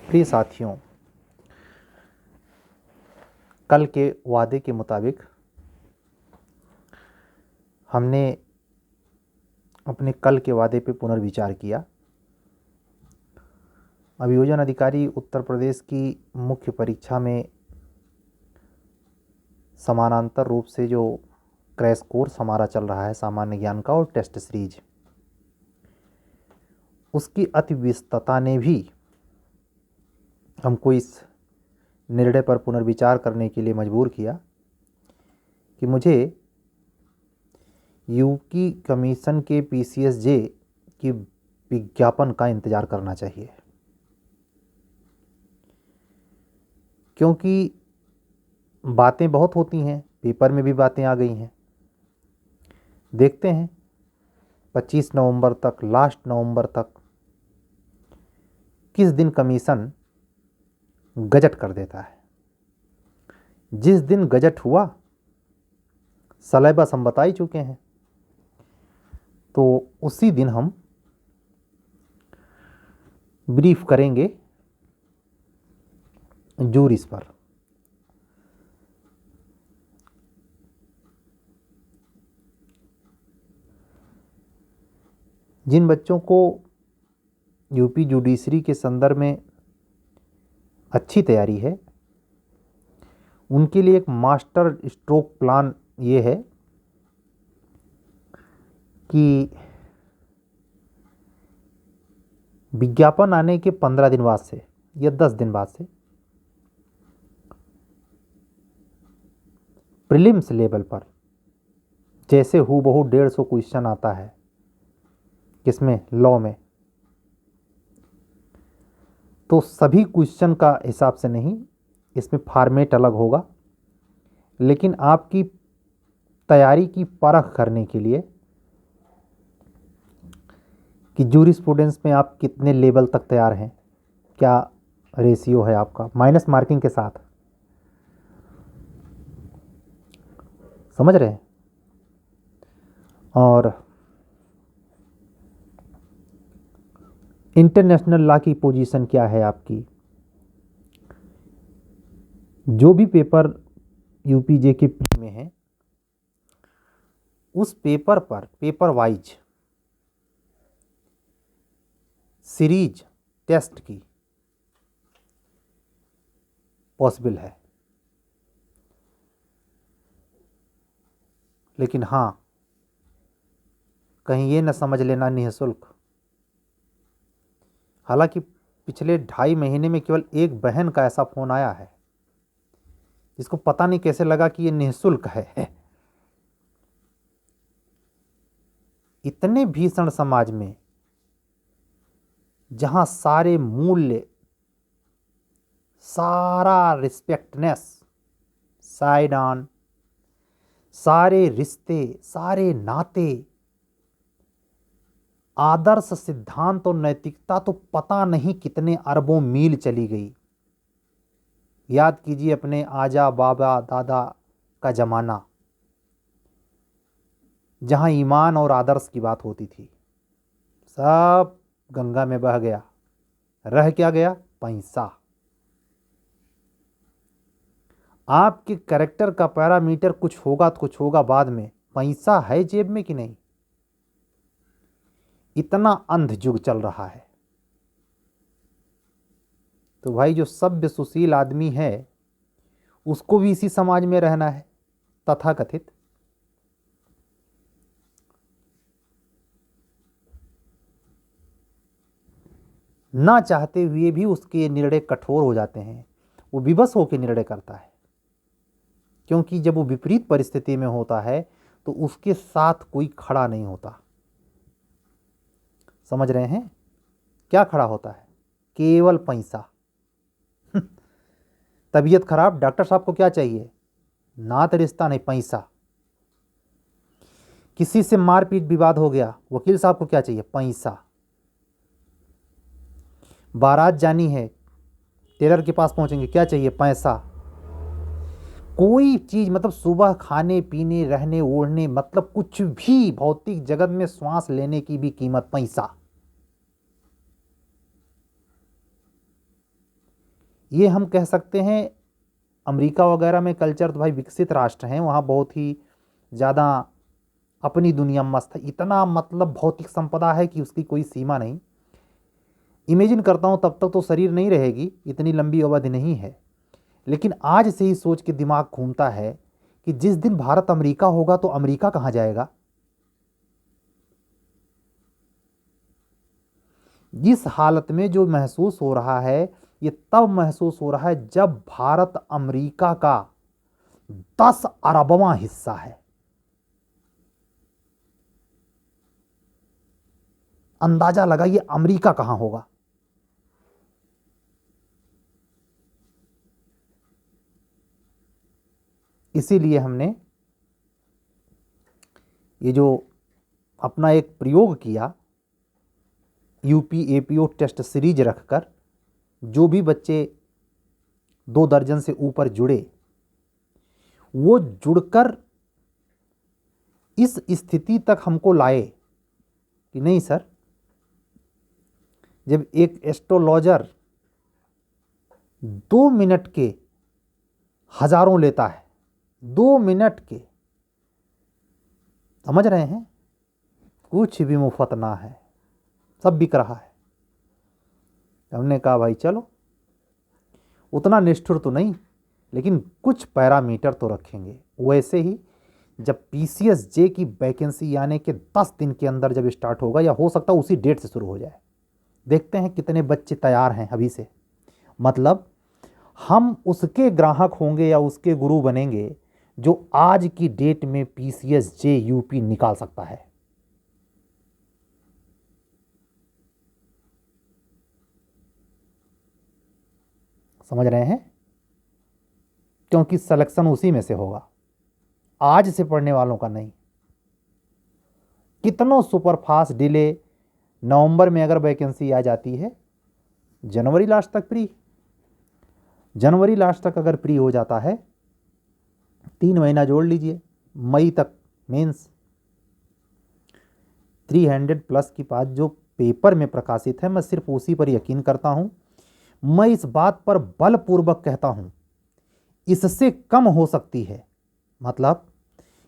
प्रिय साथियों, कल के वादे के मुताबिक हमने अपने कल के वादे पे पुनर्विचार किया। अभियोजन अधिकारी उत्तर प्रदेश की मुख्य परीक्षा में समानांतर रूप से जो क्रैश कोर्स हमारा चल रहा है सामान्य ज्ञान का और टेस्ट सीरीज, उसकी अति व्यस्तता ने भी हमको इस निर्णय पर पुनर्विचार करने के लिए मजबूर किया कि मुझे यूपी कमीशन के पीसीएसजे की विज्ञापन का इंतज़ार करना चाहिए, क्योंकि बातें बहुत होती हैं, पेपर में भी बातें आ गई हैं। देखते हैं 25 नवंबर तक, लास्ट नवंबर तक किस दिन कमीशन गजट कर देता है। जिस दिन गजट हुआ सलेबस हम बता ही चुके हैं, तो उसी दिन हम ब्रीफ करेंगे जूरीज पर। जिन बच्चों को यूपी जुडिशरी के संदर्भ में अच्छी तैयारी है, उनके लिए एक मास्टर स्ट्रोक प्लान ये है कि विज्ञापन आने के 15 दिन बाद से या 10 दिन बाद से प्रीलिम्स लेवल पर जैसे हूबहू 150 क्वेश्चन आता है किसमें, लॉ में, तो सभी क्वेश्चन का हिसाब से नहीं, इसमें फॉर्मेट अलग होगा, लेकिन आपकी तैयारी की परख करने के लिए कि जूरिस्प्रूडेंस में आप कितने लेवल तक तैयार हैं, क्या रेशियो है आपका, माइनस मार्किंग के साथ, समझ रहे हैं। और इंटरनेशनल लॉ की पोजीशन क्या है आपकी। जो भी पेपर यूपीजे के प्री में है, उस पेपर पर पेपर वाइज सीरीज टेस्ट की पॉसिबल है, लेकिन हाँ, कहीं ये न समझ लेना निःशुल्क। हालांकि पिछले 2.5 महीने में केवल एक बहन का ऐसा फोन आया है जिसको पता नहीं कैसे लगा कि ये निःशुल्क है। इतने भीषण समाज में जहां सारे मूल्य, सारा रिस्पेक्टनेस साइड ऑन, सारे रिश्ते, सारे नाते, आदर्श, सिद्धांत और नैतिकता तो पता नहीं कितने अरबों मील चली गई। याद कीजिए अपने आजा बाबा दादा का जमाना, जहां ईमान और आदर्श की बात होती थी, सब गंगा में बह गया। रह क्या गया? पैसा। आपके कैरेक्टर का पैरामीटर कुछ होगा तो कुछ होगा बाद में, पैसा है जेब में कि नहीं। इतना अंध युग चल रहा है। तो भाई जो सभ्य सुशील आदमी है उसको भी इसी समाज में रहना है, तथाकथित। ना चाहते हुए भी उसके निर्णय कठोर हो जाते हैं, वो विवश होकर निर्णय करता है, क्योंकि जब वो विपरीत परिस्थिति में होता है तो उसके साथ कोई खड़ा नहीं होता। समझ रहे हैं? क्या खड़ा होता है? केवल पैसा। तबीयत खराब, डॉक्टर साहब को क्या चाहिए? नात रिश्ता नहीं, पैसा। किसी से मारपीट विवाद हो गया, वकील साहब को क्या चाहिए? पैसा। बारात जानी है, टेलर के पास पहुंचेंगे, क्या चाहिए? पैसा। कोई चीज, मतलब सुबह खाने पीने, रहने ओढ़ने, मतलब कुछ भी भौतिक जगत में श्वास लेने की भी कीमत पैसा। ये हम कह सकते हैं अमेरिका वगैरह में कल्चर तो भाई विकसित राष्ट्र हैं, वहाँ बहुत ही ज़्यादा अपनी दुनिया मस्त है, इतना मतलब भौतिक संपदा है कि उसकी कोई सीमा नहीं। इमेजिन करता हूँ तब तक तो शरीर नहीं रहेगी, इतनी लंबी अवधि नहीं है, लेकिन आज से ही सोच के दिमाग घूमता है कि जिस दिन भारत अमेरिका होगा तो अमेरिका कहाँ जाएगा। इस हालत में जो महसूस हो रहा है ये तब महसूस हो रहा है जब भारत अमेरिका का 10 अरबवां हिस्सा है। अंदाजा लगाइए अमेरिका कहां होगा। इसीलिए हमने ये जो अपना एक प्रयोग किया यूपी एपीओ टेस्ट सीरीज रखकर, जो भी बच्चे 2 दर्जन से ऊपर जुड़े वो जुड़कर इस स्थिति तक हमको लाए कि नहीं सर, जब एक एस्ट्रोलॉजर 2 मिनट के हजारों लेता है, 2 मिनट के, समझ रहे हैं, कुछ भी मुफ्त ना है, सब बिक रहा है। हमने कहा भाई चलो उतना निष्ठुर तो नहीं, लेकिन कुछ पैरामीटर तो रखेंगे। वैसे ही जब पीसीएस जे की वैकेंसी आने के 10 दिन के अंदर जब स्टार्ट होगा, या हो सकता है उसी डेट से शुरू हो जाए, देखते हैं कितने बच्चे तैयार हैं अभी से। मतलब हम उसके ग्राहक होंगे या उसके गुरु बनेंगे जो आज की डेट में पीसीएस जे यूपी निकाल सकता है। समझ रहे हैं, क्योंकि सिलेक्शन उसी में से होगा, आज से पढ़ने वालों का नहीं। कितनों सुपरफास्ट डिले, नवंबर में अगर वैकेंसी आ जाती है, जनवरी लास्ट तक प्री, जनवरी लास्ट तक अगर प्री हो जाता है, 3 महीना जोड़ लीजिए, मई तक मेंस, 300 प्लस की बात जो पेपर में प्रकाशित है, मैं सिर्फ उसी पर यकीन करता हूं। मैं इस बात पर बलपूर्वक कहता हूं इससे कम हो सकती है, मतलब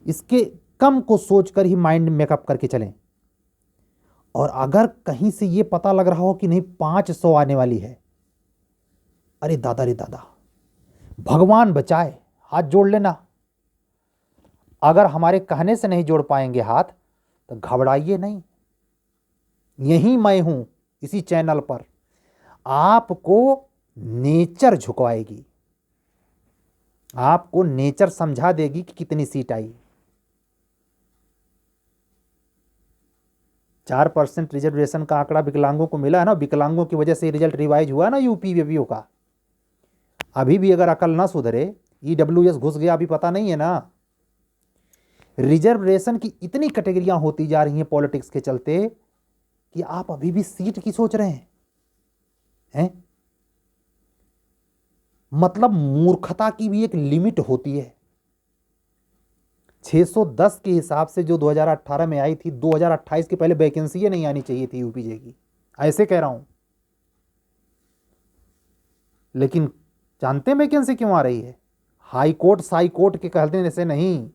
इसके कम को सोचकर ही माइंड मेकअप करके चलें। और अगर कहीं से ये पता लग रहा हो कि नहीं 500 आने वाली है, अरे दादा रे दादा, भगवान बचाए, हाथ जोड़ लेना। अगर हमारे कहने से नहीं जोड़ पाएंगे हाथ तो घबराइए नहीं, यहीं मैं हूं इसी चैनल पर, आपको नेचर झुकवाएगी, आपको नेचर समझा देगी कि कितनी सीट आई। 4% रिजर्वेशन का आंकड़ा विकलांगों को मिला है ना, विकलांगों की वजह से रिजल्ट रिवाइज हुआ ना यूपी वीपीओ का। अभी भी अगर अकल ना सुधरे, ईडब्ल्यूएस घुस गया, अभी पता नहीं है ना। रिजर्वेशन की इतनी कैटेगरियां होती जा रही हैं पॉलिटिक्स के चलते कि आप अभी भी सीट की सोच रहे हैं? मतलब मूर्खता की भी एक लिमिट होती है। 610 के हिसाब से जो 2018 में आई थी, 2028 के पहले वैकेंसी ही नहीं आनी चाहिए थी यूपीजे की, ऐसे कह रहा हूं। लेकिन जानते हैं वैकेंसी क्यों आ रही है? हाई कोर्ट साई कोर्ट के कहने से नहीं,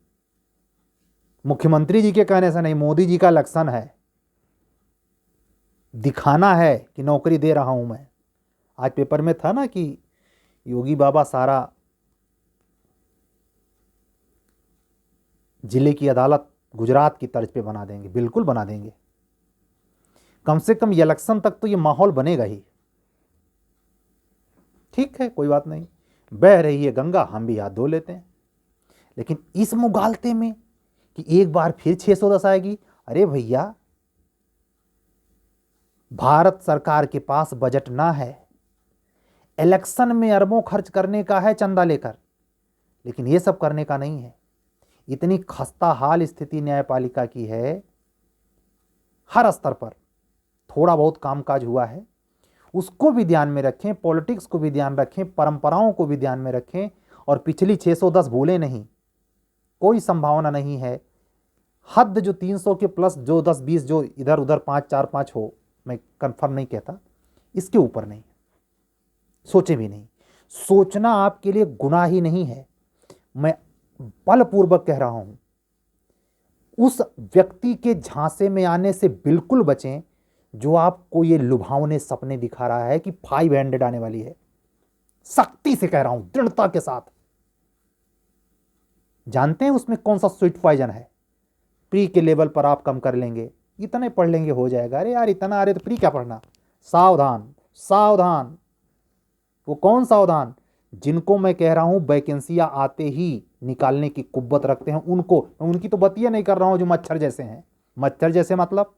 मुख्यमंत्री जी के कहने से नहीं, मोदी जी का इलेक्शन है, दिखाना है कि नौकरी दे रहा हूं मैं। आज पेपर में था ना कि योगी बाबा सारा जिले की अदालत गुजरात की तर्ज पे बना देंगे। बिल्कुल बना देंगे, कम से कम इलेक्शन तक तो ये माहौल बनेगा ही। ठीक है, कोई बात नहीं, बह रही है गंगा, हम भी हाथ धो लेते हैं। लेकिन इस मुगालते में कि एक बार फिर 610 आएगी, अरे भैया भारत सरकार के पास बजट ना है, इलेक्शन में अरबों खर्च करने का है चंदा लेकर, लेकिन ये सब करने का नहीं है। इतनी खस्ता हाल स्थिति न्यायपालिका की है, हर स्तर पर थोड़ा बहुत कामकाज हुआ है, उसको भी ध्यान में रखें, पॉलिटिक्स को भी ध्यान रखें, परंपराओं को भी ध्यान में रखें, और पिछली 610 भूलें नहीं। कोई संभावना नहीं है हद जो 300 के प्लस जो 10-20 जो इधर उधर 5-4-5 हो, मैं कंफर्म नहीं कहता, इसके ऊपर नहीं सोचे भी नहीं। सोचना आपके लिए गुनाह ही नहीं है। मैं बलपूर्वक कह रहा हूं, उस व्यक्ति के झांसे में आने से बिल्कुल बचें जो आपको ये लुभावने सपने दिखा रहा है कि 500 आने वाली है। सख्ती से कह रहा हूं, दृढ़ता के साथ। जानते हैं उसमें कौन सा स्वीट पॉइजन है? प्री के लेवल पर आप कम कर लेंगे, इतने पढ़ लेंगे हो जाएगा। अरे यार इतना आ रहे तो प्री क्या पढ़ना। सावधान सावधान। वो कौन सावधान? जिनको मैं कह रहा हूं वैकेंसियां आते ही निकालने की कुव्वत रखते हैं उनको। मैं उनकी तो बतिया नहीं कर रहा हूं जो मच्छर जैसे हैं। मच्छर जैसे मतलब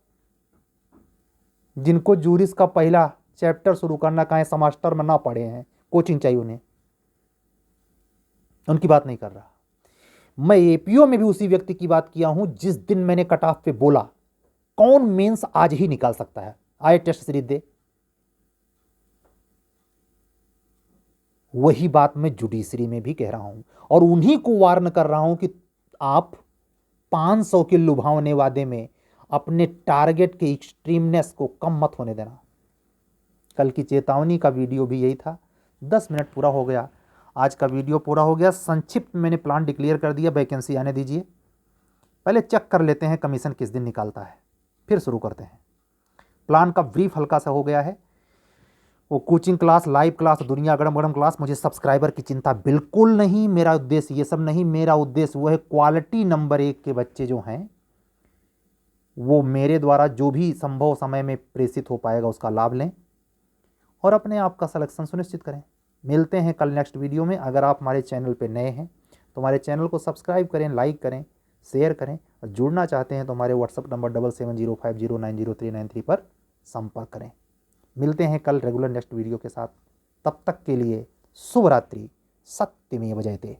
जिनको जूरिस का पहला चैप्टर शुरू करना कहें सेमेस्टर में ना पढ़े हैं, कोचिंग चाहिए उन्हें, उनकी बात नहीं कर रहा। मैं एपीओ में भी उसी व्यक्ति की बात किया हूं जिस दिन मैंने कट ऑफ पे बोला कौन मेंस आज ही निकाल सकता है, आए टेस्ट सीरीज दे। वही बात मैं जुडिशरी में भी कह रहा हूं और उन्हीं को वार्न कर रहा हूं कि आप 500 के लुभावने वादे में अपने टारगेट के एक्सट्रीमनेस को कम मत होने देना। कल की चेतावनी का वीडियो भी यही था। 10 मिनट पूरा हो गया, आज का वीडियो पूरा हो गया। संक्षिप्त मैंने प्लान डिक्लेयर कर दिया, वैकेंसी आने दीजिए। पहले चेक कर लेते हैं कमीशन किस दिन निकालता है, फिर शुरू करते हैं। प्लान का ब्रीफ हल्का सा हो गया है। वो कोचिंग क्लास, लाइव क्लास, दुनिया गरम गरम क्लास, मुझे सब्सक्राइबर की चिंता बिल्कुल नहीं। मेरा उद्देश्य ये सब नहीं। मेरा उद्देश्य वो है क्वालिटी नंबर 1 के बच्चे जो हैं वो मेरे द्वारा जो भी संभव समय में प्रेषित हो पाएगा उसका लाभ लें और अपने आप का सिलेक्शन सुनिश्चित करें। मिलते हैं कल नेक्स्ट वीडियो में। अगर आप हमारे चैनल पर नए हैं तो हमारे चैनल को सब्सक्राइब करें, लाइक करें, शेयर करें और जुड़ना चाहते हैं तो हमारे व्हाट्सएप नंबर 7705090393 पर संपर्क करें। मिलते हैं कल रेगुलर नेक्स्ट वीडियो के साथ। तब तक के लिए शुभ रात्रि। सत्यमेव जयते।